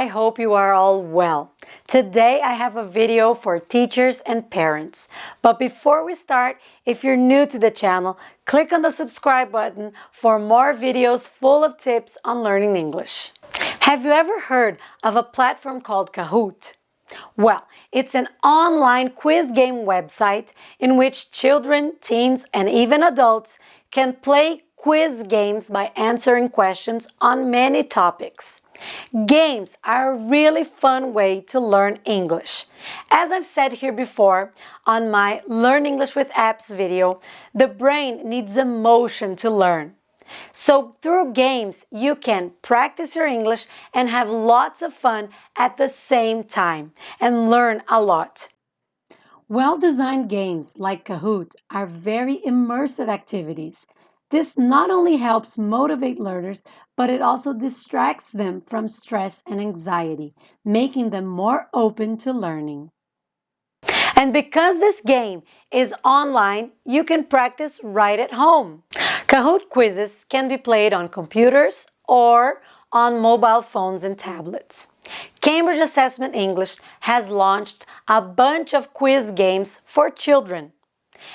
hope you are all well. Today I have a video for teachers and parents. But before we start, if you're new to the channel, click on the subscribe button for more videos full of tips on learning English. Have you ever heard of a platform called Kahoot? Well, it's an online quiz game website in which children, teens, and even adults can play quiz games by answering questions on many topics. Games are a really fun way to learn English. As I've said here before on my Learn English with Apps video, the brain needs emotion to learn. So through games, you can practice your English and have lots of fun at the same time and learn a lot. Well-designed games like Kahoot are very immersive activities. This not only helps motivate learners, but it also distracts them from stress and anxiety, making them more open to learning. And because this game is online, you can practice right at home. Kahoot quizzes can be played on computers or on mobile phones and tablets. Cambridge Assessment English has launched a bunch of quiz games for children,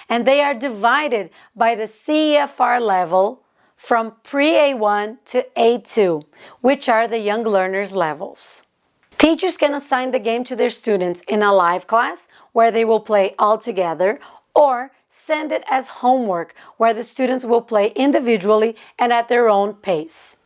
and they are divided by the CEFR level from pre-A1 to A2, which are the young learners levels. Teachers can assign the game to their students in a live class where they will play all together, or send it as homework where the students will play individually and at their own pace.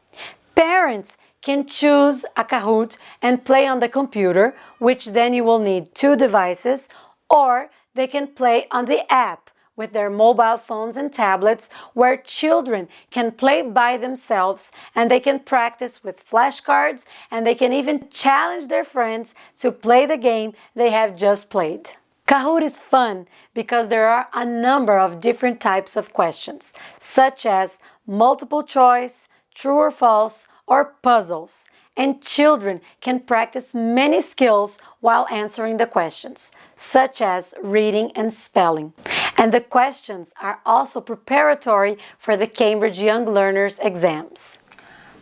Parents can choose a Kahoot and play on the computer, which then you will need 2 devices, or they can play on the app with their mobile phones and tablets, where children can play by themselves and they can practice with flashcards, and they can even challenge their friends to play the game they have just played. Kahoot is fun because there are a number of different types of questions, such as multiple choice, true or false, or puzzles. And children can practice many skills while answering the questions, such as reading and spelling. And the questions are also preparatory for the Cambridge Young Learners exams.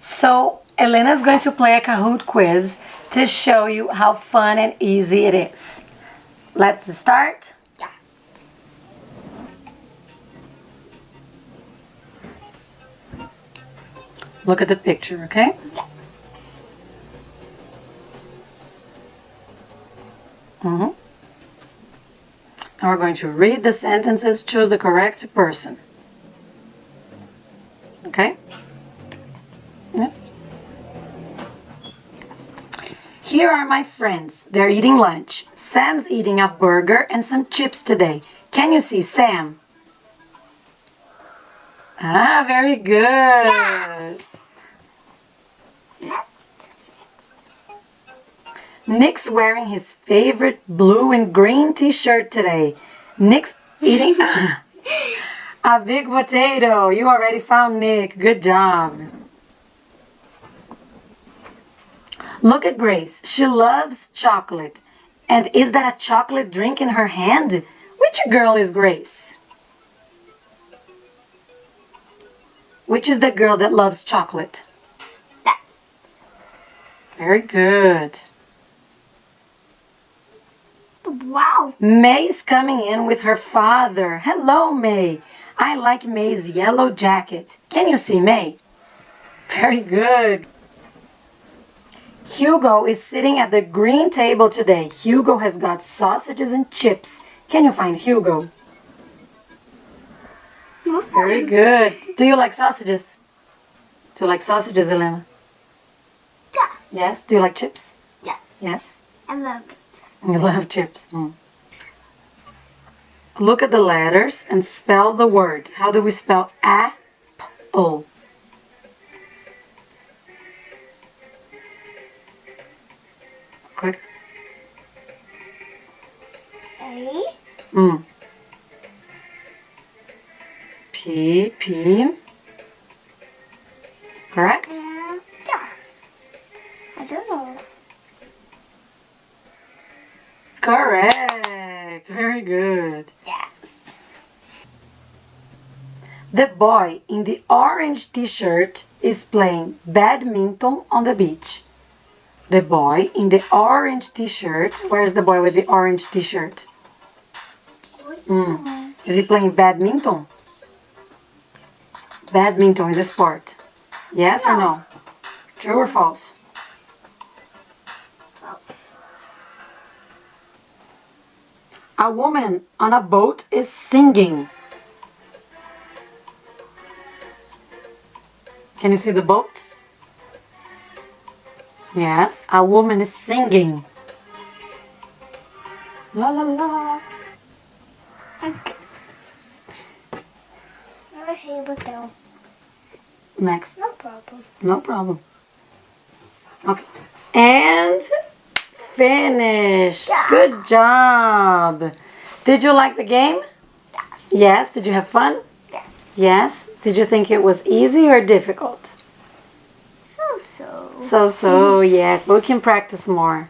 So, Elena is going to play a Kahoot quiz to show you how fun and easy it is. Let's start. Yes. Look at the picture, okay? Yes. Now we're going to read the sentences, choose the correct person. Okay? Yes. Here are my friends. They're eating lunch. Sam's eating a burger and some chips today. Can you see Sam? Ah, very good. Yes. Nick's wearing his favorite blue and green t-shirt today. Nick's eating a big potato. You already found Nick. Good job. Look at Grace. She loves chocolate. And is that a chocolate drink in her hand? Which girl is Grace? Which is the girl that loves chocolate? Yes. Very good. Wow. May's coming in with her father. Hello, May. I like May's yellow jacket. Can you see May? Very good. Hugo is sitting at the green table today. Hugo has got sausages and chips. Can you find Hugo? Very good. Do you like sausages? Do you like sausages, Elena? Yes. Yes. Do you like chips? Yes. Yes. I love it. You love chips. Look at the letters and spell the word. How do we spell apple? Click. A. P. Correct? Yeah. I don't know. Correct. Very good. Yes. The boy in the orange t-shirt is playing badminton on the beach. The boy in the orange t-shirt. Where's the boy with the orange t-shirt? Is he playing badminton? Badminton is a sport. Yes or no? True or false? False. A woman on a boat is singing. Can you see the boat? Yes, a woman is singing. La la la. Okay. Okay, but no. Next. No problem. No problem. Okay. And finished. Yeah. Good job. Did you like the game? Yes. Yes. Did you have fun? Yes. Yes. Did you think it was easy or difficult? So. So, yes, but we can practice more.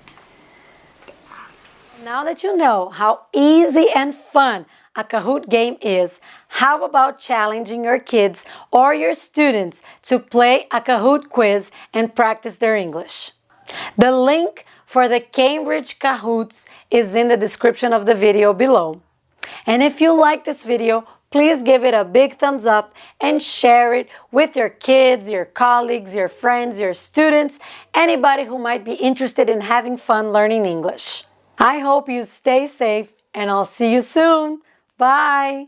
Now that you know how easy and fun a Kahoot game is, how about challenging your kids or your students to play a Kahoot quiz and practice their English? The link for the Cambridge Kahoots is in the description of the video below. And if you like this video, please give it a big thumbs up and share it with your kids, your colleagues, your friends, your students, anybody who might be interested in having fun learning English. I hope you stay safe and I'll see you soon. Bye.